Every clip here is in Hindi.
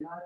Hello,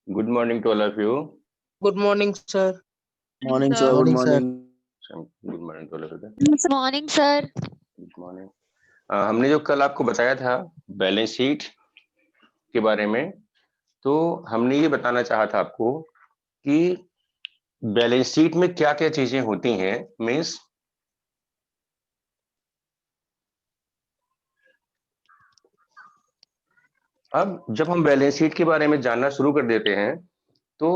good morning to all of you. Good morning, sir. Morning, sir. Good morning. Good morning to all of you. Morning sir. Good morning. हमने जो कल आपको बताया था बैलेंस शीट के बारे में, तो हमने ये बताना चाहा था आपको कि बैलेंस शीट में क्या क्या चीजें होती हैं। मीन्स अब जब हम बैलेंस शीट के बारे में जानना शुरू कर देते हैं तो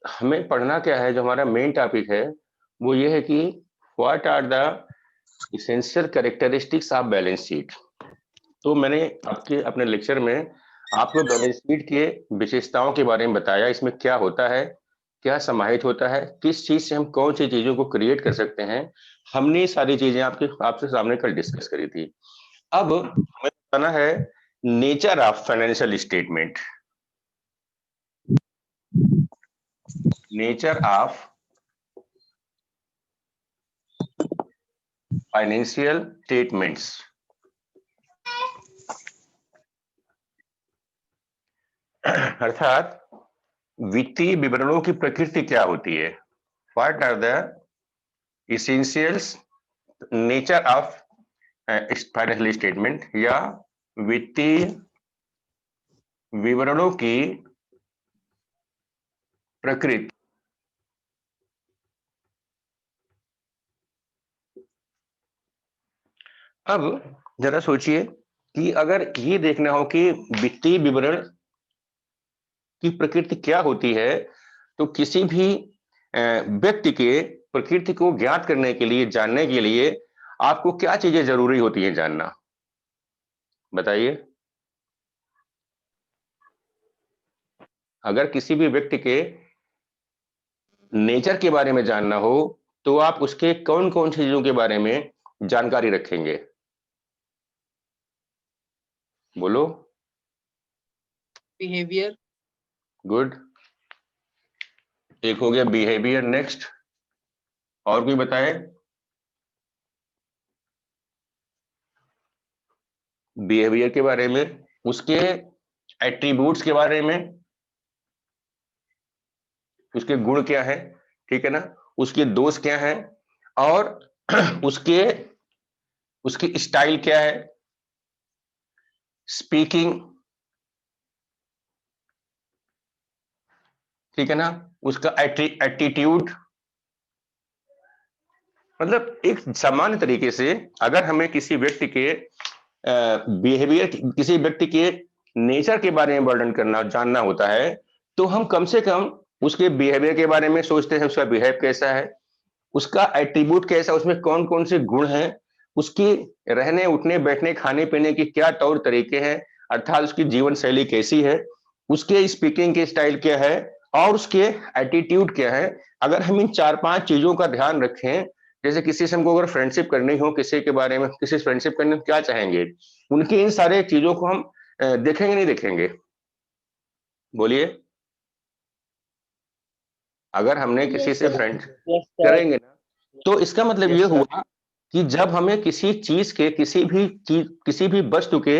हमें पढ़ना क्या है, जो हमारा मेन टॉपिक है वो ये है कि what are the essential characteristics of balance sheet. तो मैंने आपके अपने लेक्चर में आपको बैलेंस शीट के विशेषताओं के बारे में बताया, इसमें क्या होता है, क्या समाहित होता है, किस चीज से हम कौन सी चीजों को क्रिएट कर सकते हैं। हमने ये सारी चीजें आपसे सामने कल डिस्कस करी थी। अब हमें बताना है nature of financial statement. Nature of financial statements. अर्थात वित्तीय विवरणों की प्रकृति क्या होती है। What are the essentials nature of financial statement, या वित्तीय विवरणों की प्रकृति। अब जरा सोचिए कि अगर ये देखना हो कि वित्तीय विवरण की प्रकृति क्या होती है, तो किसी भी व्यक्ति के प्रकृति को ज्ञात करने के लिए, जानने के लिए आपको क्या चीजें जरूरी होती है जानना, बताइए। अगर किसी भी व्यक्ति के नेचर के बारे में जानना हो तो आप उसके कौन कौन सी चीजों के बारे में जानकारी रखेंगे, बोलो। Behavior. गुड, एक हो गया बिहेवियर। नेक्स्ट, और कोई बताए। बिहेवियर के बारे में, उसके एट्रीब्यूट्स के बारे में, उसके गुण क्या है, ठीक है ना, उसके दोष क्या है, और उसकी स्टाइल क्या है, स्पीकिंग, ठीक है ना, उसका एटीट्यूड। मतलब एक सामान्य तरीके से अगर हमें किसी व्यक्ति के बिहेवियर, किसी व्यक्ति के नेचर के बारे में वर्णन करना, जानना होता है, तो हम कम से कम उसके बिहेवियर के बारे में सोचते हैं। उसका बिहेव कैसा है, उसका एट्रीब्यूट कैसा, उसमें कौन कौन से गुण हैं, उसकी रहने उठने बैठने खाने पीने की क्या तौर तरीके हैं, अर्थात उसकी जीवन शैली कैसी है, उसके स्पीकिंग के स्टाइल क्या है, और उसके एटीट्यूड क्या है। अगर हम इन 4-5 चीजों का ध्यान रखें, जैसे किसी से हमको अगर फ्रेंडशिप करनी हो, किसी के बारे में, किसी से फ्रेंडशिप करने में क्या चाहेंगे, उनकी इन सारे चीजों को हम देखेंगे नहीं देखेंगे, बोलिए। अगर हमने किसी से फ्रेंड करेंगे ना, तो इसका मतलब Yes, ये sir. हुआ कि जब हमें किसी चीज के किसी भी वस्तु के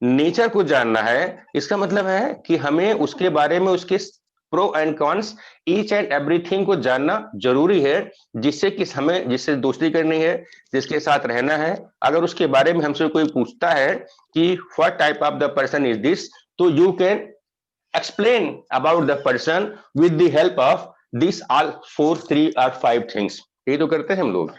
नेचर को जानना है, इसका मतलब है कि हमें उसके बारे में उसके pro and cons each and everything को जानना जरूरी है, जिससे दोस्ती करनी है, जिसके साथ रहना है। अगर उसके बारे में हमसे कोई पूछता है कि what type of the person is this, तो you can explain about the person with the help of these all 4 3 or 5 things। ये तो करते हैं हम लोग।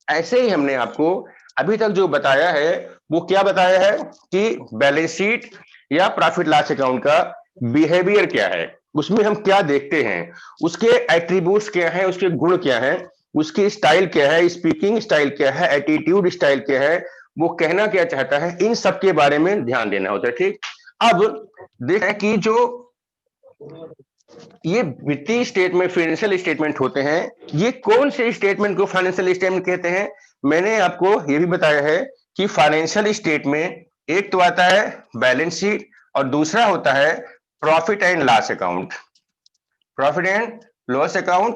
ऐसे ही हमने आपको अभी तक जो बताया है वो क्या बताया है कि बैलेंस शीट या प्रॉफिट लॉस अकाउंट का बिहेवियर क्या है, उसमें हम क्या देखते हैं, उसके एट्रीब्यूट्स क्या हैं, उसके गुण क्या हैं, उसकी स्टाइल क्या है, स्पीकिंग स्टाइल क्या है, एटीट्यूड स्टाइल क्या है, वो कहना क्या चाहता है, इन सब के बारे में ध्यान देना होता है। ठीक, अब देखें कि जो ये वित्तीय स्टेटमेंट फाइनेंशियल स्टेटमेंट होते हैं, ये कौन से स्टेटमेंट को फाइनेंशियल स्टेटमेंट कहते हैं। मैंने आपको ये भी बताया है कि फाइनेंशियल स्टेटमेंट एक तो आता है बैलेंस शीट और दूसरा होता है profit and loss account. Profit and loss account.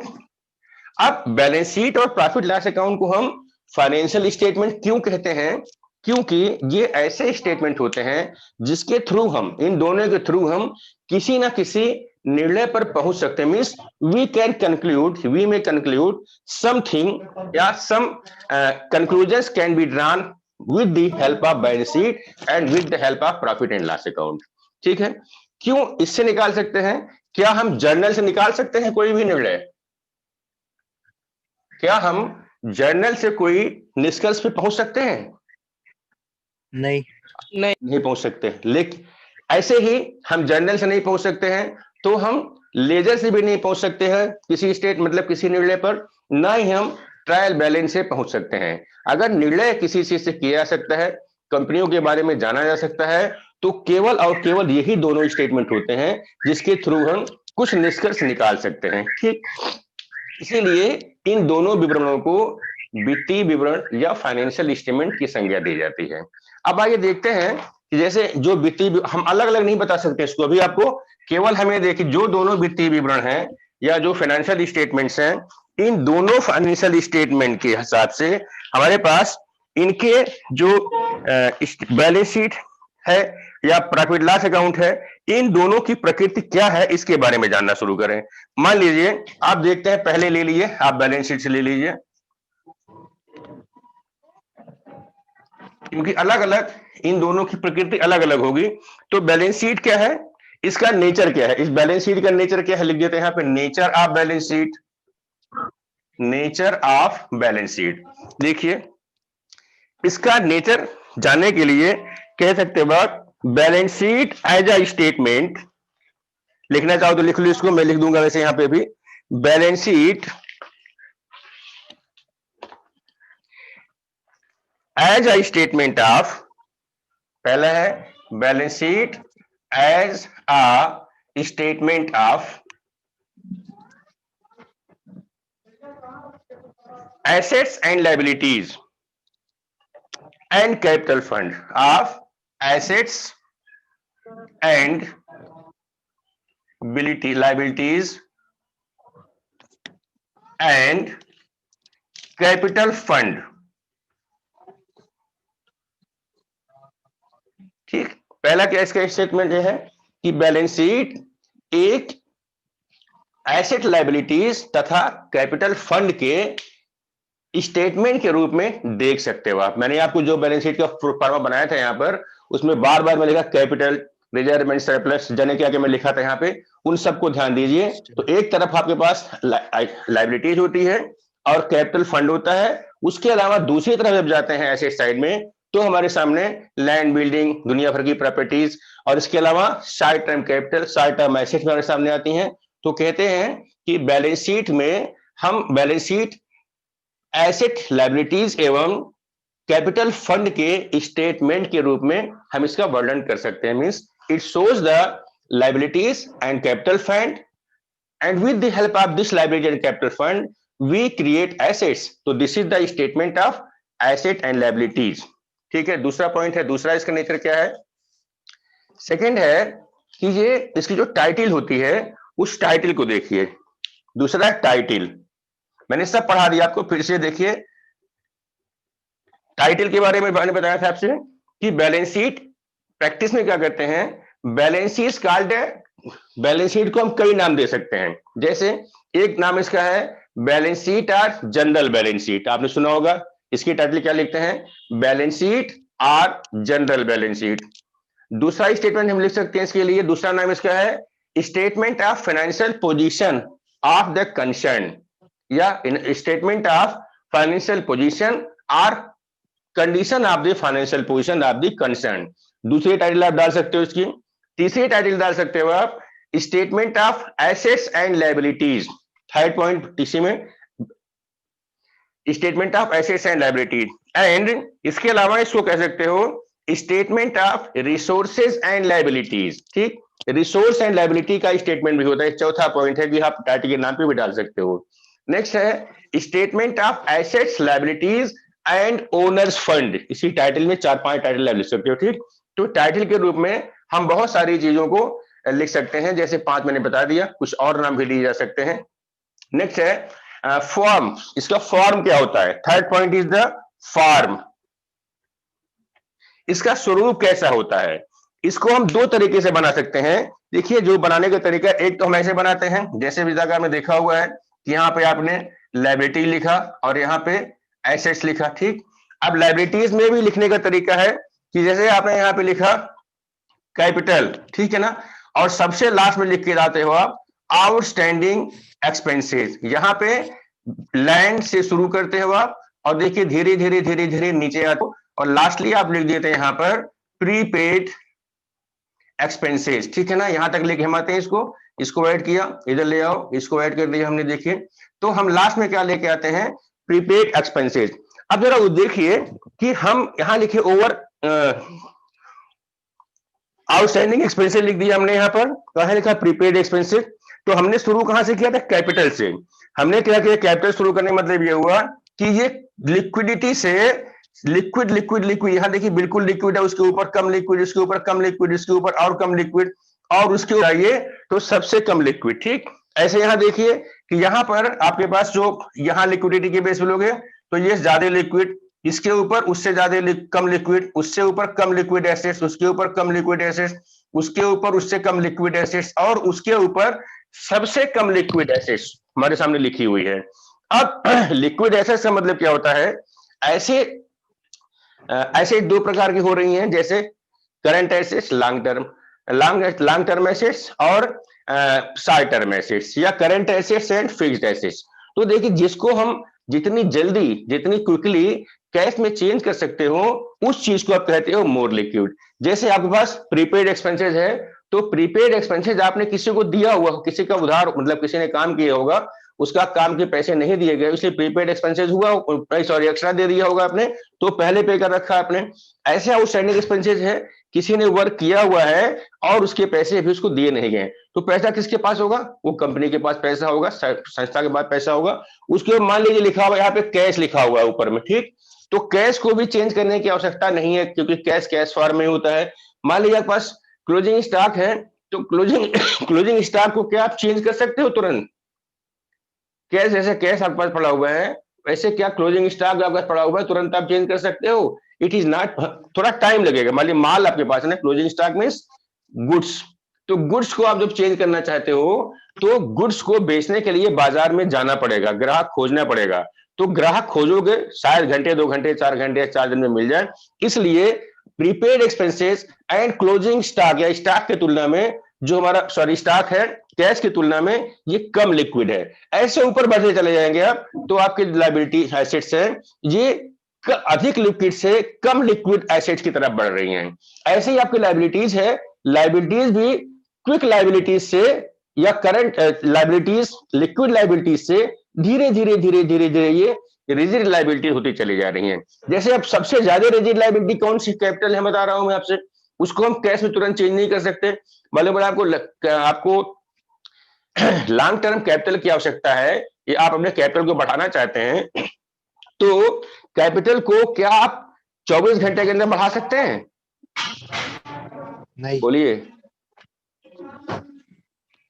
अब बैलेंस शीट और प्रॉफिट लॉस अकाउंट को हम फाइनेंशियल स्टेटमेंट क्यों कहते हैं, क्योंकि ये ऐसे स्टेटमेंट होते हैं जिसके थ्रू हम, इन दोनों के थ्रू हम किसी ना किसी निर्णय पर पहुंच सकते हैं। Means we may conclude something या some conclusions can be drawn with the help of balance sheet and with the help of profit and loss account. ठीक है, क्यों इससे निकाल सकते हैं? क्या हम जर्नल से निकाल सकते हैं कोई भी निर्णय? क्या हम जर्नल से कोई निष्कर्ष पे पहुंच सकते हैं? नहीं। नहीं पहुंच सकते। लेकिन ऐसे ही हम जर्नल से नहीं पहुंच सकते हैं तो हम लेजर से भी नहीं पहुंच सकते हैं किसी स्टेट मतलब किसी निर्णय पर, ना ही हम ट्रायल बैलेंस से पहुंच सकते हैं। अगर निर्णय किसी चीज से किया जा सकता है, कंपनियों के बारे में जाना जा सकता है, तो केवल और केवल यही दोनों स्टेटमेंट होते हैं जिसके थ्रू हम कुछ निष्कर्ष निकाल सकते हैं। ठीक, इसीलिए इन दोनों विवरणों को वित्तीय विवरण या फाइनेंशियल स्टेटमेंट की संज्ञा दी जाती है। अब आइए देखते हैं कि जैसे जो वित्तीय, हम अलग अलग नहीं बता सकते इसको अभी आपको, केवल हमें देखिए जो दोनों वित्तीय विवरण हैं या जो फाइनेंशियल स्टेटमेंट्स हैं, इन दोनों फाइनेंशियल स्टेटमेंट के हिसाब से हमारे पास इनके जो बैलेंस शीट है या प्रॉफिट लॉस अकाउंट है, इन दोनों की प्रकृति क्या है इसके बारे में जानना शुरू करें। मान लीजिए आप देखते हैं, पहले ले लीजिए आप बैलेंस शीट से ले लीजिए, क्योंकि अलग अलग इन दोनों की प्रकृति अलग अलग होगी। तो बैलेंस शीट क्या है, इसका नेचर क्या है, इस बैलेंस शीट का नेचर क्या है, लिख देते हैं यहाँ पे nature of balance sheet. Nature of balance sheet, देखिए इसका नेचर जानने के लिए कह सकते हैं balance sheet as a statement, लिखना चाहो तो लिख लो इसको, मैं लिख दूंगा वैसे यहां पे भी। Balance sheet as a statement of, पहला है balance sheet as a statement of assets and liabilities and capital fund, of assets and liabilities and capital fund। ठीक, पहला क्या इसका स्टेटमेंट है कि बैलेंस शीट एक एसेट लायबिलिटीज तथा कैपिटल फंड के स्टेटमेंट के रूप में देख सकते हो आप। मैंने आपको जो बैलेंस शीट का फॉर्मा बनाया था यहाँ पर, उसमें बार बार मैं लिखा कैपिटल, रिजर्व, सरप्लस, जाने क्या मैं लिखा था यहाँ पे, उन सबको ध्यान दीजिए। तो एक तरफ आपके पास लायबिलिटीज होती है और कैपिटल फंड होता है, उसके अलावा दूसरी तरफ जब जाते हैं एसेट साइड में तो हमारे सामने लैंड, बिल्डिंग, दुनिया भर की प्रॉपर्टीज और इसके अलावा short term capital, short term asset हमारे सामने आती हैं। तो कहते हैं कि बैलेंस शीट में हम बैलेंस शीट एसेट, लायबिलिटीज एवं कैपिटल फंड के स्टेटमेंट के रूप में हम इसका वर्णन कर सकते हैं। Means it shows the liabilities and capital fund and with the help of this liability and capital fund we create assets. तो this is the statement of asset and liabilities. ठीक है, दूसरा पॉइंट है, दूसरा इसका नेचर क्या है। सेकंड है कि ये इसकी जो टाइटल होती है उस टाइटल को देखिए। दूसरा टाइटल, मैंने सब पढ़ा दिया आपको, फिर से देखिए। टाइटल के बारे में मैंने बताया था आपसे कि बैलेंस शीट प्रैक्टिस में क्या करते हैं, balance sheet called, balance sheet को हम कई नाम दे सकते हैं। जैसे एक नाम इसका है बैलेंस शीट और जनरल बैलेंस शीट, आपने सुना होगा। इसकी टाइटल क्या लिखते हैं, बैलेंस शीट और जनरल बैलेंस शीट। दूसरा स्टेटमेंट हम लिख सकते हैं इसके लिए, दूसरा नाम इसका है statement of financial position of the concern, या स्टेटमेंट ऑफ फाइनेंशियल पोजीशन और condition of the financial position of the concern. दूसरी टाइटल आप डाल सकते हो इसकी। तीसरी टाइटल डाल सकते हो आप statement of assets and liabilities. Third point इसी में statement of assets and liabilities. And इसके अलावा इसको कह सकते हो statement of resources and liabilities. ठीक, रिसोर्स एंड लायबिलिटी का स्टेटमेंट भी होता है। चौथा पॉइंट है कि आप टाइटल के नाम पे भी डाल सकते हो। नेक्स्ट है statement of assets liabilities and owner's fund. इसी टाइटल में 4-5 टाइटल लिख सकते हो। ठीक, तो टाइटल के रूप में हम बहुत सारी चीजों को लिख सकते हैं, जैसे 5 मैंने बता दिया, कुछ और नाम भी लिए जा सकते हैं। नेक्स्ट है फॉर्म। इसका फॉर्म क्या होता है, third point is the form. इसका स्वरूप कैसा होता है, इसको हम 2 तरीके से बना सकते हैं। देखिए जो बनाने का तरीका, एक तो हम ऐसे बनाते हैं जैसे विजाकार में देखा हुआ है कि यहाँ पे आपने लायबिलिटी लिखा और यहाँ पे एसेट्स लिखा। ठीक, अब लायबिलिटीज में भी लिखने का तरीका है कि जैसे आपने यहाँ पे लिखा कैपिटल, ठीक है ना, और सबसे लास्ट में लिख के जाते हो आप आउटस्टैंडिंग एक्सपेंसेस। यहाँ पे लैंड से शुरू करते हो आप और देखिए धीरे धीरे धीरे धीरे नीचे आते हो और लास्टली आप लिख देते हैं यहाँ पर प्रीपेड एक्सपेंसेस। ठीक है ना, यहां तक लेके हम आते हैं, इसको ऐड किया, इधर ले आओ, इसको ऐड कर दिया हमने। देखिए तो हम लास्ट में क्या लेके आते हैं, प्रीपेड एक्सपेंसेस। अब जरा देखिए कि हम यहां लिखे ओवर आउटस्टैंडिंग एक्सपेंसेस लिख दिया हमने, यहाँ पर कहा लिखा प्रीपेड एक्सपेंसेस। तो हमने शुरू कहां से किया था, कैपिटल से। हमने क्या किया, कैपिटल शुरू करने का मतलब ये हुआ कि ये लिक्विडिटी से लिक्विड लिक्विड लिक्विड, यहां देखिए बिल्कुल लिक्विड है, उसके ऊपर कम लिक्विड, उसके ऊपर कम लिक्विड, उसके ऊपर और कम लिक्विड, और उसके ऊपर आइए तो सबसे कम लिक्विड। ठीक, ऐसे यहां देखिए कि यहां पर आपके पास जो यहां लिक्विडिटी के बेस पे लोग है, तो ये ज्यादा लिक्विड, इसके ऊपर उससे ज्यादा कम लिक्विड, उससे ऊपर कम लिक्विड एसेट्स, उसके ऊपर कम लिक्विड एसेट्स, उसके ऊपर उससे कम लिक्विड एसेट्स, और उसके ऊपर सबसे कम लिक्विड एसेट्स हमारे सामने लिखी हुई है। अब लिक्विड एसेट्स का मतलब क्या होता है, ऐसे 2 प्रकार की हो रही हैं, जैसे current assets, long term assets और शॉर्ट टर्म एसेट्स, या current assets and fixed assets. तो देखिए जिसको हम जितनी जल्दी जितनी क्विकली कैश में चेंज कर सकते हो उस चीज को आप कहते हो मोर लिक्विड। जैसे आपके पास प्रीपेड एक्सपेंसेस है, तो प्रीपेड एक्सपेंसेस आपने किसी को दिया हुआ, किसी का उधार, मतलब किसी ने काम किया होगा, उसका काम के पैसे नहीं दिए गए, इसलिए प्रीपेड एक्सपेंसेस हुआ, सॉरी एक्स्ट्रा दे दिया होगा आपने, तो पहले पे कर रखा आपने। ऐसे आउटस्टैंडिंग एक्सपेंसेस है, किसी ने वर्क किया हुआ है और उसके पैसे अभी उसको दिए नहीं गए, तो पैसा किसके पास होगा, वो कंपनी के पास पैसा होगा, संस्था के पास पैसा होगा। उसके मान लीजिए लिखा हुआ यहाँ पे कैश लिखा हुआ है ऊपर में। ठीक, तो कैश को भी चेंज करने की आवश्यकता नहीं है, क्योंकि कैश फॉर्म में होता है। मान लीजिए आपके पास क्लोजिंग स्टॉक है, तो क्लोजिंग स्टॉक को क्या आप चेंज कर सकते हो तुरंत, कैश जैसे कैश आपके पास पड़ा हुआ है वैसे क्या क्लोजिंग स्टॉक आपके पास पड़ा हुआ है तुरंत आप चेंज कर सकते हो, इट इज नॉट, थोड़ा टाइम लगेगा। मान लीजिए माल आपके पास है ना, क्लोजिंग स्टॉक मींस गुड्स, तो गुड्स को आप जब चेंज करना चाहते हो तो गुड्स को बेचने के लिए बाजार में जाना पड़ेगा, ग्राहक खोजना पड़ेगा, तो ग्राहक खोजोगे शायद घंटे 2 घंटे 4 घंटे 4 दिन में मिल जाए। इसलिए prepaid expenses and closing stock या स्टॉक की तुलना में जो हमारा सॉरी स्टॉक है कैश की तुलना में ये कम लिक्विड है। ऐसे ऊपर बढ़ते चले जाएंगे आप तो आपके लायबिलिटी एसेट्स है ये अधिक लिक्विड से कम लिक्विड एसेट्स की तरफ बढ़ रही हैं। ऐसे ही आपकी लायबिलिटीज है, लायबिलिटीज भी क्विक लायबिलिटीज से या करंट लायबिलिटीज लिक्विड लायबिलिटीज से धीरे धीरे धीरे धीरे धीरे ये रिजिड लायबिलिटी होती चली जा रही हैं। जैसे अब सबसे ज्यादा रिजिड लायबिलिटी कौन सी कैपिटल है बता रहा हूं मैं आपसे, उसको हम कैश में तुरंत चेंज नहीं कर सकते। मतलब आपको लॉन्ग टर्म कैपिटल की आवश्यकता है, ये आप अपने कैपिटल को बढ़ाना चाहते हैं तो कैपिटल को क्या आप 24 घंटे के अंदर बढ़ा सकते हैं? नहीं। बोलिए,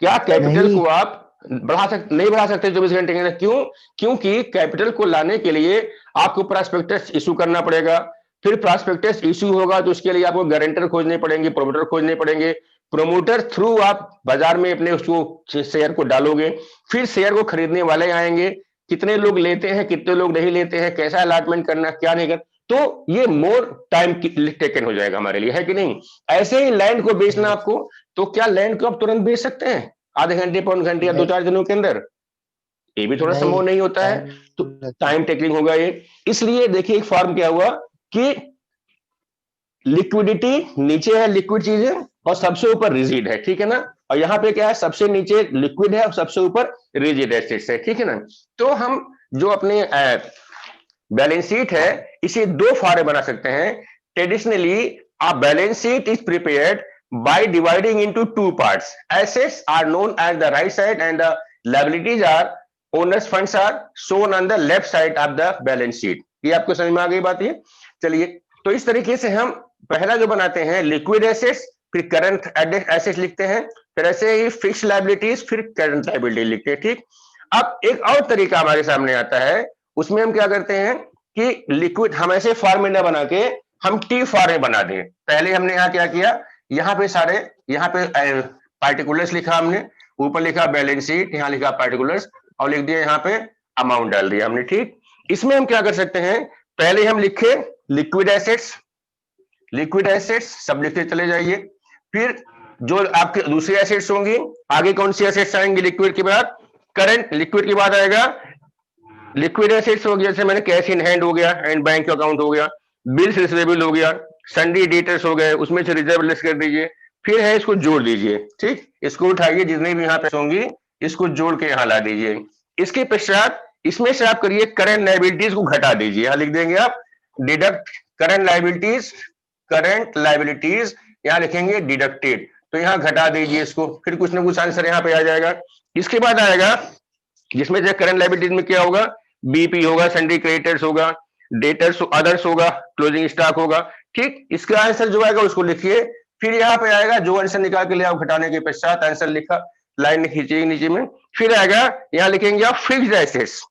क्या कैपिटल नहीं। को आप नहीं बढ़ा सकते 24 घंटे के अंदर। क्यों? क्योंकि कैपिटल को लाने के लिए आपको प्रॉस्पेक्टस इशू करना पड़ेगा, फिर प्रॉस्पेक्टस इशू होगा तो उसके लिए आपको गारंटर खोजने पड़ेंगे, प्रोमोटर खोजने पड़ेंगे, प्रमोटर थ्रू आप बाजार में अपने उसको शेयर को डालोगे, फिर शेयर को खरीदने वाले आएंगे, कितने लोग लेते हैं, कितने लोग नहीं लेते हैं, कैसा अलॉटमेंट करना, क्या नहीं करना, तो ये मोर टाइम टेकन हो जाएगा हमारे लिए, है कि नहीं? ऐसे ही लैंड को बेचना आपको, तो क्या लैंड को आप तुरंत बेच सकते हैं आधे घंटे, पौन घंटे या 2-4 दिनों के अंदर? ये भी थोड़ा संभव नहीं होता है, तो टाइम टेकिंग होगा ये। इसलिए देखिए एक फॉर्म क्या हुआ कि लिक्विडिटी नीचे है, लिक्विड चीज है, और सबसे ऊपर रिजिड है, ठीक है ना? और यहाँ पे क्या है, सबसे नीचे लिक्विड है और सबसे ऊपर रिजिड एसेट्स है, ठीक है ना? तो हम जो अपने बैलेंस शीट है इसे दो फारे बना सकते हैं। Traditionally a balance sheet is prepared by dividing into two parts. Assets are known as the right side and the liabilities are owners funds are shown on the left side of the balance sheet. ये आपको समझ में आ गई बात ये? चलिए, तो इस तरीके से हम पहला जो बनाते हैं लिक्विड एसेट्स, फिर करंट एसेट्स लिखते हैं, फिर ऐसे ही फिक्स्ड लायबिलिटीज, फिर करंट लायबिलिटी लिखते हैं, ठीक? अब एक और तरीका हमारे सामने आता है, उसमें हम क्या करते हैं कि लिक्विड हम ऐसे फॉर्मूला बना के हम टी फॉर्म में बना दें। पहले हमने यहाँ क्या किया, यहाँ पे सारे, यहाँ पे पार्टिकुलर्स लिखा हमने, ऊपर लिखा बैलेंस शीट, यहाँ लिखा पार्टिकुलर्स, और लिख दिया यहाँ पे अमाउंट डाल दिया हमने, ठीक? इसमें हम क्या कर सकते हैं, पहले हम लिखे लिक्विड एसेट्स, लिक्विड एसेट्स सब लिखते चले जाइए, फिर जो आपके दूसरी एसेट्स होंगी, आगे कौन सी एसेट्स आएंगी लिक्विड के बाद? करंट, लिक्विड के बाद आएगा लिक्विड एसेट्स हो गया, जैसे मैंने कैश इन हैंड हो गया, एंड बैंक अकाउंट हो गया, बिल्स रिसीवेबल हो गया, सन्डी डेटर्स हो गए, उसमें से रिजर्व लेस कर दीजिए, फिर है इसको जोड़ दीजिए, ठीक? इसको उठाइए, जितने भी यहाँ पे होंगी इसको जोड़ के यहाँ ला दीजिए। इसके पश्चात इसमें से आप करिए करंट लायबिलिटीज को घटा दीजिए, यहाँ लिख देंगे आप deduct current liabilities, current liabilities यहाँ लिखेंगे डिडक्टेड, तो यहाँ घटा दीजिए इसको, फिर कुछ ना कुछ आंसर यहाँ पे आ जाएगा। इसके बाद आएगा जिसमें से करंट लायबिलिटीज में क्या होगा, बीपी होगा, सन्डी क्रेडिटर्स होगा, डेटर्स अदर्स होगा, क्लोजिंग स्टॉक होगा, ठीक? इसका आंसर जो आएगा उसको लिखिए, फिर यहाँ पे आएगा जो आंसर निकाल के लिए आप घटाने के पश्चात आंसर लिखा, लाइन खींचिए नीचे में, फिर आएगा यहाँ लिखेंगे आप फिक्स्ड एसेट्स,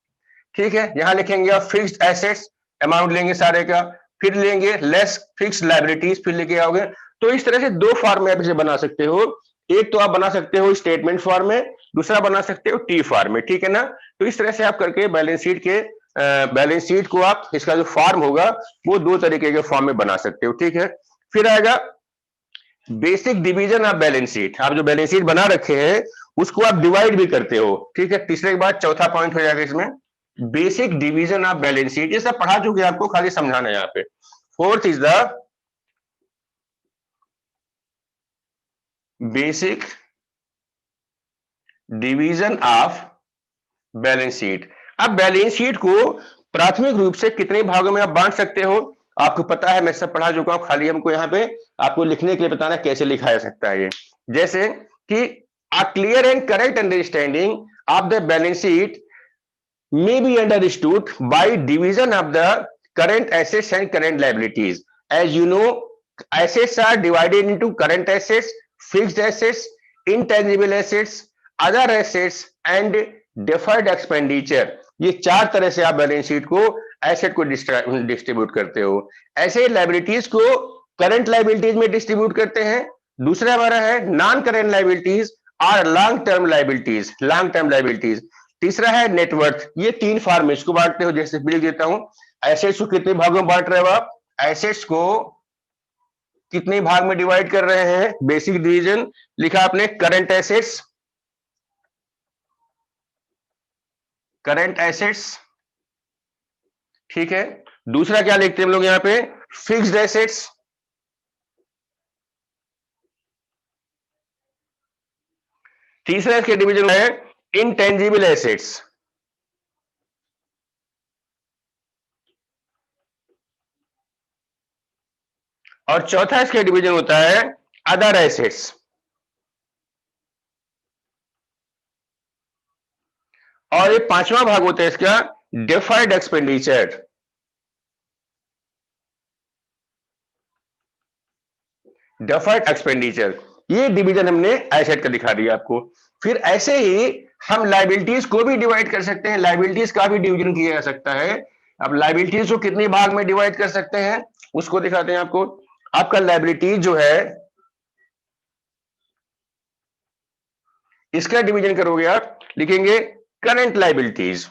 ठीक है? यहाँ लिखेंगे आप फिक्स्ड एसेट्स, अमाउंट लेंगे सारे का, फिर लेंगे लेस फिक्स्ड लायबिलिटीज, फिर लेके आओगे। तो इस तरह से दो फॉर्म में आप इसे बना सकते हो, एक तो आप बना सकते हो स्टेटमेंट फॉर्म में, दूसरा बना सकते हो टी फॉर्म में, ठीक है ना? तो इस तरह से आप करके बैलेंस शीट के बैलेंस शीट को आप, इसका जो फॉर्म होगा वो दो तरीके के फॉर्म में बना सकते हो, ठीक है? फिर आएगा basic division of balance sheet, आप जो बैलेंस शीट बना रखे हैं उसको आप डिवाइड भी करते हो, ठीक है? तीसरे के बाद चौथा पॉइंट हो जाएगा इसमें basic division of balance sheet, ये सब पढ़ा चुके आपको, खाली समझाना है यहाँ पे। Fourth is the basic division of balance sheet. अब बैलेंस शीट को प्राथमिक रूप से कितने भागों में आप बांट सकते हो, आपको पता है, मैं सब पढ़ा चुका हूं, खाली हमको यहाँ पे आपको लिखने के लिए बताना कैसे लिखा जा सकता है ये। जैसे कि a clear and correct understanding of the balance sheet may be understood by division of the current assets and current liabilities. As you know, assets are divided into current assets, fixed assets, intangible assets, other assets and deferred expenditure. ये चार तरह से आप बैलेंस शीट को एसेट को डिस्ट्रीब्यूट करते हो। ऐसे लायबिलिटीज को करंट लायबिलिटीज में डिस्ट्रीब्यूट करते हैं। दूसरा हमारा है नॉन करंट लायबिलिटीज और long term liabilities, long term liabilities. तीसरा है नेटवर्थ। ये तीन फॉर्म में इसको बांटते हो, जैसे लिख देता हूं, एसेट्स को कितने भागों में बांट रहे हो आप, एसेट्स को कितने भाग में डिवाइड कर रहे हैं, बेसिक डिवीजन लिखा आपने, करंट एसेट्स, करंट एसेट्स, ठीक है? दूसरा क्या लिखते हैं हम लोग यहाँ पे, फिक्स्ड एसेट्स, तीसरा इसके डिवीजन है इनटेंजिबल एसेट्स, और चौथा इसका डिवीजन होता है अदर एसेट्स, और ये पांचवा भाग होता है इसका डिफर्ड एक्सपेंडिचर। डिफर्ड एक्सपेंडिचर, ये डिवीजन हमने एसेट का दिखा दिया आपको। फिर ऐसे ही हम लाइबिलिटीज को भी डिवाइड कर सकते हैं, लाइबिलिटीज का भी डिवीजन किया जा सकता है। अब लाइबिलिटीज को कितने भाग में डिवाइड कर सकते हैं उसको दिखाते हैं आपको। आपका लाइबिलिटीज जो है इसका डिवीजन करोगे आप, लिखेंगे करंट लाइबिलिटीज,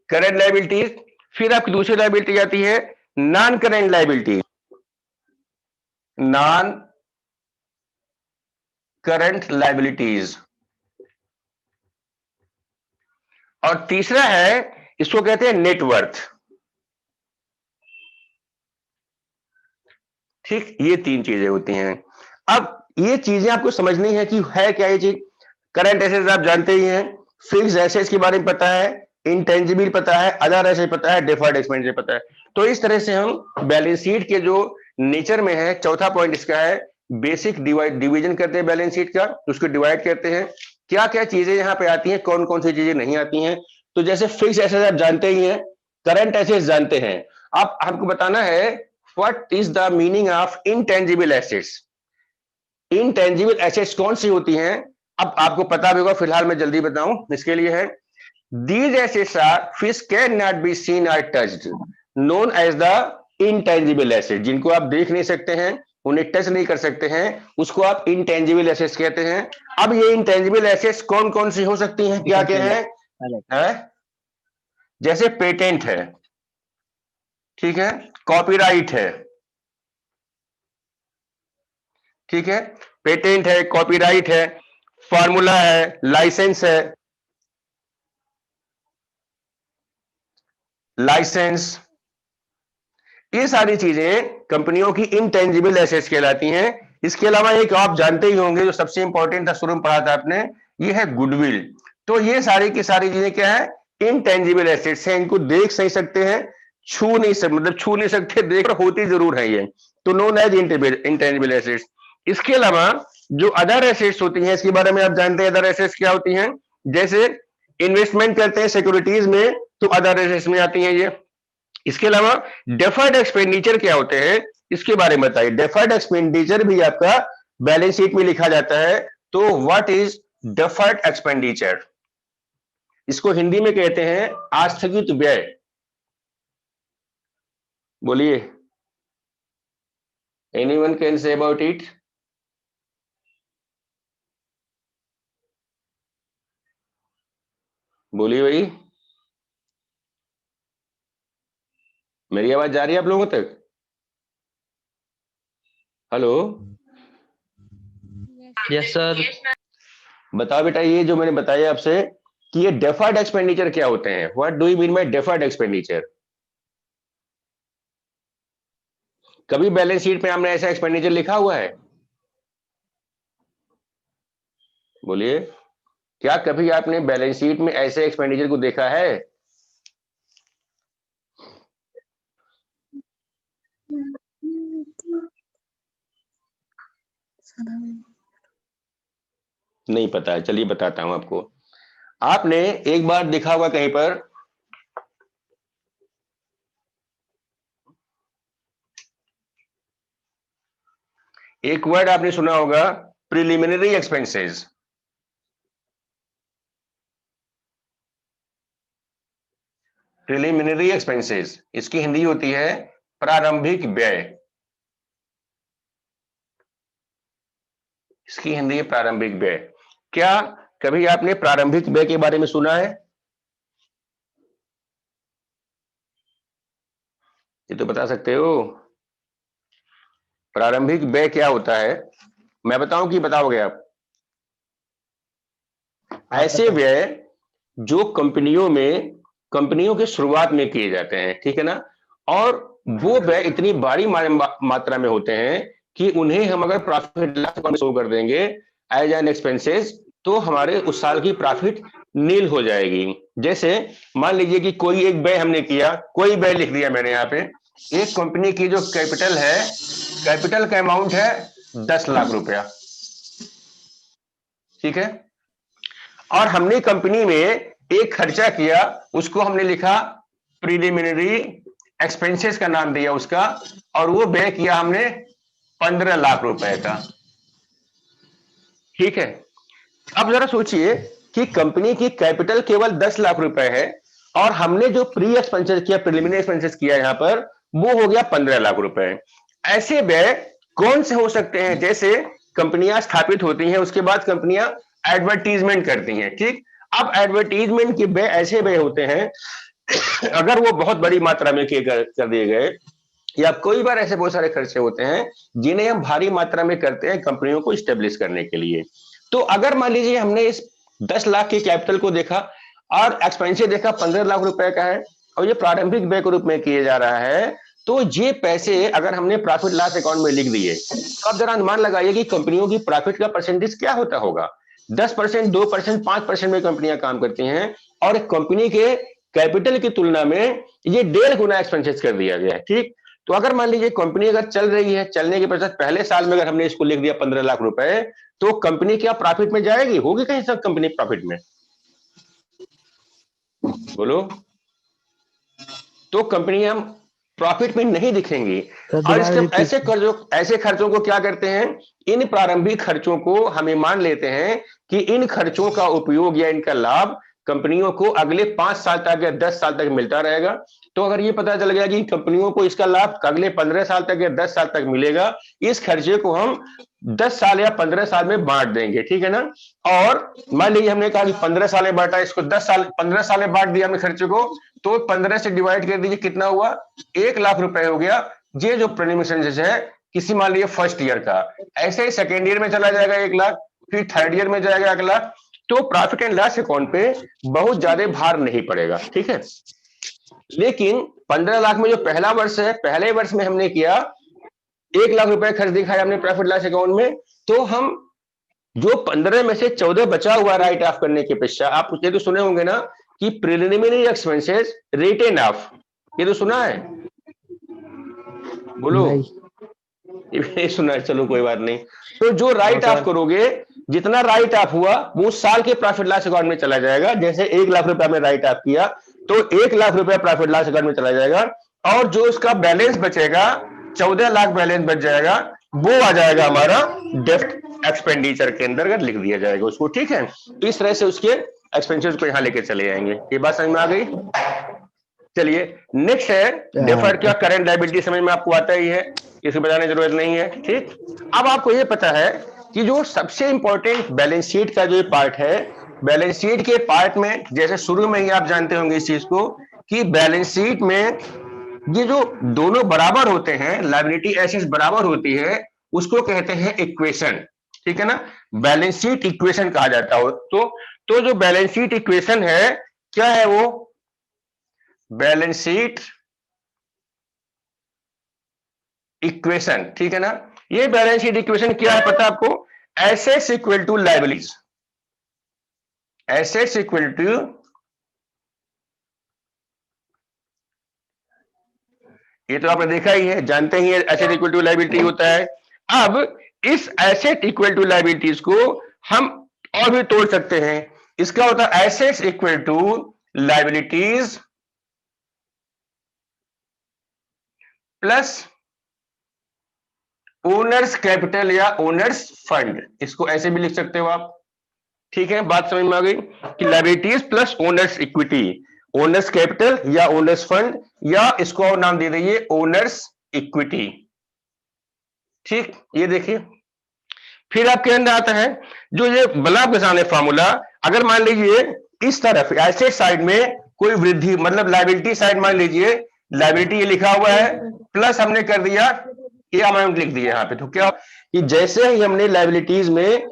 करंट लाइबिलिटीज। फिर आपकी दूसरी लाइबिलिटी आती है non current liability, non current liabilities. और तीसरा है, इसको कहते हैं नेटवर्थ। ठीक, ये तीन चीजें होती हैं। अब ये चीजें आपको समझनी है कि है क्या ये चीज। करंट एसेट्स आप जानते ही हैं, फिक्स्ड एसेट्स के बारे में पता है, इंटेंजिबल पता है, अदर एसेट पता है, डिफर्ड एक्सपेंडिचर पता है। तो इस तरह से हम बैलेंस शीट के जो नेचर में है, चौथा पॉइंट इसका है बेसिक डिवीजन करते हैं बैलेंस शीट का, उसको डिवाइड करते हैं, क्या क्या चीजें यहाँ पे आती हैं, कौन कौन सी चीजें नहीं आती हैं। तो जैसे फिक्स्ड एसेट्स आप जानते ही हैं, करंट एसेट्स जानते हैं। अब हमको बताना है what is the meaning of intangible assets. Intangible assets कौन सी होती हैं, अब आपको पता भी होगा, फिलहाल मैं जल्दी बताऊं इसके लिए है। These assets are which cannot be seen or touched, known as the intangible asset। जिनको आप देख नहीं सकते हैं, उन्हें टच नहीं कर सकते हैं, उसको आप intangible assets कहते हैं। अब ये intangible assets कौन कौन सी हो सकती हैं, क्या क्या है? जैसे पेटेंट है, ठीक है, कॉपीराइट है, ठीक है, पेटेंट है, कॉपीराइट है, फॉर्मूला है, लाइसेंस है, लाइसेंस, ये सारी चीजें कंपनियों की इनटेंजिबल एसेट्स कहलाती हैं। इसके अलावा एक आप जानते ही होंगे जो सबसे इंपॉर्टेंट था, शुरू में पढ़ा था आपने, ये है गुडविल। तो ये सारी की सारी चीजें क्या है, इनटेंजिबल एसेट्स हैं, इनको देख नहीं सकते हैं, छू नहीं सकते, मतलब छू नहीं सकते, देख होती जरूर है ये, तो नोन एज इंटेंजिबल एसेट्स। इसके अलावा जो अदर एसेट्स होती हैं, इसके बारे में आप जानते हैं अदर एसेट्स क्या होती हैं। जैसे इन्वेस्टमेंट करते हैं सिक्योरिटीज में, तो अदर एसेट्स में आती हैं ये। इसके अलावा डेफर्ड एक्सपेंडिचर क्या होते हैं, इसके बारे में बताइए। डेफर्ड एक्सपेंडिचर भी आपका बैलेंस शीट में लिखा जाता है। तो व्हाट इज डेफर्ड एक्सपेंडिचर, इसको हिंदी में कहते हैं आस्थगित व्यय। बोलिए, anyone can say about it? बोलिए भाई, मेरी आवाज जा रही है आप लोगों तक? Hello, yes sir. बताओ बेटा, ये जो मैंने बताया आपसे कि ये डेफर्ड एक्सपेंडिचर क्या होते हैं, what do you mean by deferred expenditure? कभी बैलेंस शीट पे हमने ऐसा एक्सपेंडिचर लिखा हुआ है? बोलिए, क्या कभी आपने बैलेंस शीट में ऐसे एक्सपेंडिचर को देखा है? नहीं पता है, चलिए बताता हूं आपको। आपने एक बार देखा होगा कहीं पर, एक वर्ड आपने सुना होगा, प्रिलिमिनरी एक्सपेंसेस। प्रिलिमिनरी एक्सपेंसेस, इसकी हिंदी होती है प्रारंभिक व्यय। इसकी हिंदी है प्रारंभिक व्यय। क्या कभी आपने प्रारंभिक व्यय के बारे में सुना है? ये तो बता सकते हो, प्रारंभिक व्यय क्या होता है? मैं बताऊं कि बताओगे आप? ऐसे व्यय जो कंपनियों के शुरुआत में किए जाते हैं, ठीक है ना, और वो व्यय इतनी बड़ी मात्रा में होते हैं कि उन्हें हम अगर प्रॉफिट लॉस अकाउंट शो कर देंगे एज एन एक्सपेंसेस, तो हमारे उस साल की प्रॉफिट नील हो जाएगी। जैसे मान लीजिए कि कोई एक व्यय हमने किया, कोई व्यय लिख दिया मैंने यहाँ पे, एक कंपनी की जो कैपिटल है, कैपिटल का अमाउंट है 10 लाख रुपया, ठीक है, और हमने कंपनी में एक खर्चा किया, उसको हमने लिखा प्रीलिमिनरी एक्सपेंसेस का नाम दिया उसका, और वो व्यय किया हमने 15 लाख रुपए का। ठीक है, अब जरा सोचिए कि कंपनी की कैपिटल केवल 10 लाख रुपए है और हमने जो प्री एक्सपेंसेस किया, प्रिलिमिनरी एक्सपेंसेस किया यहां पर, वो हो गया 15 लाख रुपए। ऐसे व्यय कौन से हो सकते हैं? जैसे कंपनियां स्थापित होती हैं, उसके बाद कंपनियां एडवर्टीजमेंट करती हैं। ठीक, अब एडवर्टीजमेंट के व्यय ऐसे व्यय होते हैं अगर वो बहुत बड़ी मात्रा में कर दिए गए, या कोई बार ऐसे बहुत सारे खर्चे होते हैं जिन्हें हम भारी मात्रा में करते हैं कंपनियों को स्टेब्लिश करने के लिए। तो अगर मान लीजिए हमने इस 10 लाख के कैपिटल को देखा और एक्सपेंसिव देखा 15 लाख रुपए का है और ये प्रारंभिक व्यय के रूप में किया जा रहा है, तो ये पैसे अगर हमने प्रॉफिट लॉस अकाउंट में लिख दिए तो आप जरा अनुमान लगाइए कि कंपनियों की प्रॉफिट का परसेंटेज क्या होता होगा। 10%, 2%, 5% में कंपनियां काम करती हैं और कंपनी के कैपिटल की तुलना में ये 1.5 गुना एक्सपेंसेस कर दिया गया है। ठीक, तो अगर मान लीजिए कंपनी अगर चल रही है, चलने के पश्चात पहले साल में अगर हमने इसको लिख दिया 15 लाख रुपए, तो कंपनी क्या प्रॉफिट में जाएगी? होगी कहीं सब कंपनी प्रॉफिट में? बोलो। तो कंपनी हम प्रॉफिट में नहीं दिखेंगी। और इसके ऐसे खर्चों को क्या करते हैं? इन प्रारंभिक खर्चों को हमें मान लेते हैं कि इन खर्चों का उपयोग या इनका लाभ कंपनियों को अगले 5 साल तक या 10 साल तक मिलता रहेगा। तो अगर ये पता चल गया कि कंपनियों को इसका लाभ अगले 15 साल तक या 10 साल तक मिलेगा, इस खर्चे को हम 10 साल या 15 साल में बांट देंगे। ठीक है ना? और मान लीजिए हमने कहा कि 15 साल में बांटा, इसको 15 साल में बांट दिया हमने खर्चे को, तो 15 से डिवाइड कर दीजिए, कितना हुआ? 1 लाख रुपए हो गया। ये जो प्रीलिमिनरी है किसी मान लीजिए फर्स्ट ईयर का, ऐसे ही सेकेंड ईयर में चला जाएगा 1 लाख, फिर थर्ड ईयर में जाएगा 1 लाख। तो प्रॉफिट एंड लॉस अकाउंट पे बहुत ज्यादा भार नहीं पड़ेगा। ठीक है, लेकिन 15 लाख में जो पहला वर्ष है, पहले वर्ष में हमने किया 1 लाख रुपए खर्च दिखाया हमने प्रॉफिट लॉस अकाउंट में, तो हम जो 15 में से 14 बचा हुआ राइट ऑफ करने के पश्चात, आप ये तो सुने होंगे ना कि प्रिलिमिनरी एक्सपेंसेस रिटेन ऑफ, ये तो सुना है? बोलो। नहीं सुना है, चलो कोई बात नहीं। तो जो राइट ऑफ करोगे, जितना राइट ऑफ हुआ वो साल के प्रॉफिट लॉस अकाउंट में चला जाएगा। जैसे 1 लाख रुपया में राइट ऑफ किया तो 1 लाख रुपया प्रॉफिट लॉस अकाउंट में चला जाएगा, और जो उसका बैलेंस बचेगा 14 लाख बैलेंस बच जाएगा, वो आ जाएगा हमारा डेप्थ एक्सपेंडिचर के अंतर्गत लिख दिया जाएगा उसको। ठीक है, तो इस तरह से उसके एक्सपेंसेस को यहां लेके चले जाएंगे। ये बात समझ में आ गई? चलिए नेक्स्ट है डेफर्ड। क्या करंट लायबिलिटी समझ में आपको आता ही है, इसको बताने की जरूरत नहीं है। ठीक, अब आपको ये पता है कि जो सबसे इंपॉर्टेंट बैलेंस शीट का जो पार्ट है, बैलेंस शीट के पार्ट में जैसे शुरू में ही आप जानते होंगे इस चीज को कि बैलेंस शीट में ये जो दोनों बराबर होते हैं, लायबिलिटी एसेट्स बराबर होती है, उसको कहते हैं इक्वेशन। ठीक है ना? बैलेंस शीट इक्वेशन कहा जाता है। तो जो बैलेंस शीट इक्वेशन है, क्या है वो? Balance sheet equation. ठीक है ना? ये बैलेंस शीट इक्वेशन क्या है पता आपको? Assets equal to liabilities, assets equal to, ये तो आपने देखा ही है, जानते ही है एसेट इक्वल टू लायबिलिटी होता है। अब इस एसेट इक्वल टू लायबिलिटीज को हम और भी तोड़ सकते हैं। इसका होता है assets equal to liabilities plus owners capital या ओनर्स फंड, इसको ऐसे भी लिख सकते हो आप। ठीक है, बात समझ में आ गई कि liabilities plus owners equity, owners capital या ओनर्स फंड, या इसको और नाम दे दीजिए ओनर्स इक्विटी। ठीक, ये देखिए फिर आपके अंदर आता है जो ये बल्ब के सामने फॉर्मूला। अगर मान लीजिए इस तरफ एसेट साइड में कोई वृद्धि, मतलब लायबिलिटी साइड मान लीजिए लायबिलिटी ये लिखा हुआ है, प्लस हमने कर दिया ये अमाउंट लिख दिया यहाँ पे, तो क्या कि जैसे ही हमने लायबिलिटीज में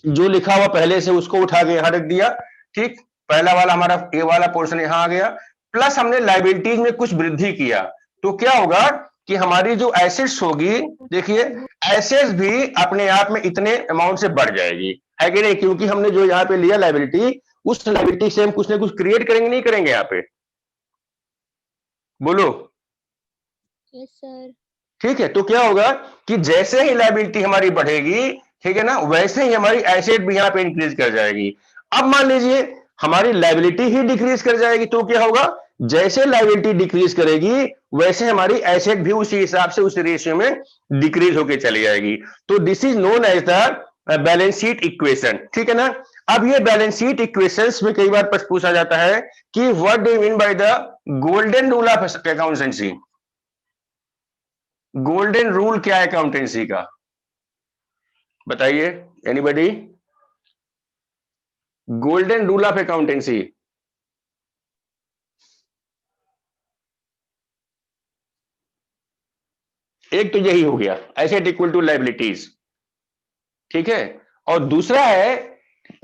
जो लिखा हुआ पहले से उसको उठा के यहां रख दिया। ठीक, पहला वाला हमारा ए वाला पोर्शन यहां आ गया, प्लस हमने लायबिलिटीज में कुछ वृद्धि किया, तो क्या होगा कि हमारी जो एसेट्स होगी, देखिए एसेट्स भी अपने आप में इतने अमाउंट से बढ़ जाएगी, है कि नहीं? क्योंकि हमने जो यहाँ पे लिया लायबिलिटी, उस लायबिलिटी से हम कुछ ना कुछ क्रिएट करेंगे, नहीं करेंगे यहाँ पे? बोलो। Yes sir. ठीक है, तो क्या होगा कि जैसे ही लायबिलिटी हमारी बढ़ेगी, ठीक है ना, वैसे ही हमारी एसेट भी यहाँ पे इंक्रीज कर जाएगी। अब मान लीजिए हमारी लायबिलिटी ही डिक्रीज कर जाएगी, तो क्या होगा जैसे लायबिलिटी डिक्रीज करेगी वैसे हमारी एसेट भी उसी हिसाब से उस रेशियो में डिक्रीज होके चली जाएगी। तो this is known as the balance sheet equation, ठीक है ना। अब ये बैलेंस शीट इक्वेशंस में कई बार प्रश्न पूछा जाता है कि what do you mean by the golden rule of accountancy. Golden rule क्या है अकाउंटेंसी का, बताइए anybody. Golden rule of accountancy, एक तो यही हो गया एसेट इक्वल टू लायबिलिटीज, ठीक है। और दूसरा है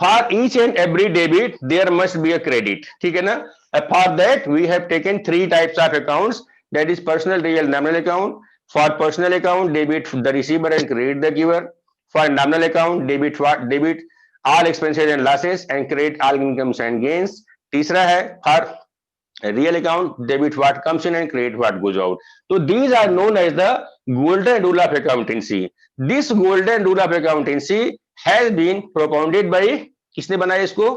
for each and every debit there must be a credit, ठीक है ना। For that we have taken 3 types of accounts, that is personal real nominal account. For personal account debit the receiver and credit the giver. For nominal account debit all expenses and losses and credit all incomes and gains। तीसरा है for real account debit what comes in and credit what goes out। तो these are known as the golden rule of accountancy। this golden rule of accountancy has been propounded by, किसने बनाया इसको,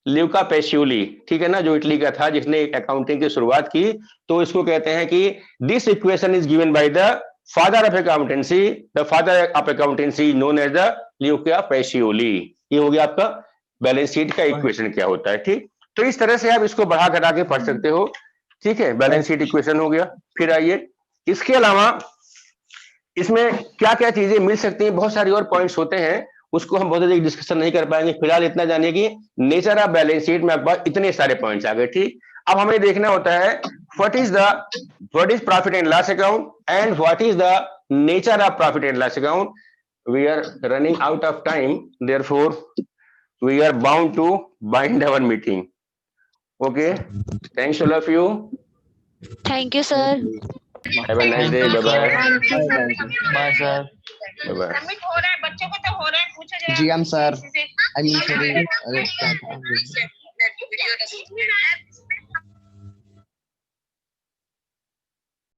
ल्यूका पेसियोली, ठीक है ना, जो इटली का था जिसने अकाउंटिंग की शुरुआत की। तो इसको कहते हैं कि this equation is given by the father of accountancy, the father of accountancy known as the Luca Pacioli. ये हो गया आपका बैलेंस शीट का इक्वेशन क्या होता है, ठीक। तो इस तरह से आप इसको बढ़ा घटा के पढ़ सकते हो, ठीक है। बैलेंस शीट इक्वेशन हो गया। फिर आइए, इसके अलावा इसमें क्या क्या चीजें मिल सकती हैं, बहुत सारी और पॉइंट्स होते हैं, उसको हम बहुत अधिक डिस्कशन नहीं कर पाएंगे। फिलहाल इतना जानिए कि नेचर ऑफ बैलेंस शीट में आपके पास इतने सारे पॉइंट्स आ गए, ठीक। अब हमें देखना होता है what is profit and loss account and what is the nature of profit and loss account. We are running out of time, therefore we are bound to bind our meeting. Okay, thanks all of you, Thank you, sir. Have a nice day, bye bye, bye sir. Bye bye. Submit हो रहा है, बच्चों को तो हो रहा है, पूछा जाए जी हम सर। किसी से। I mean sorry. वीडियो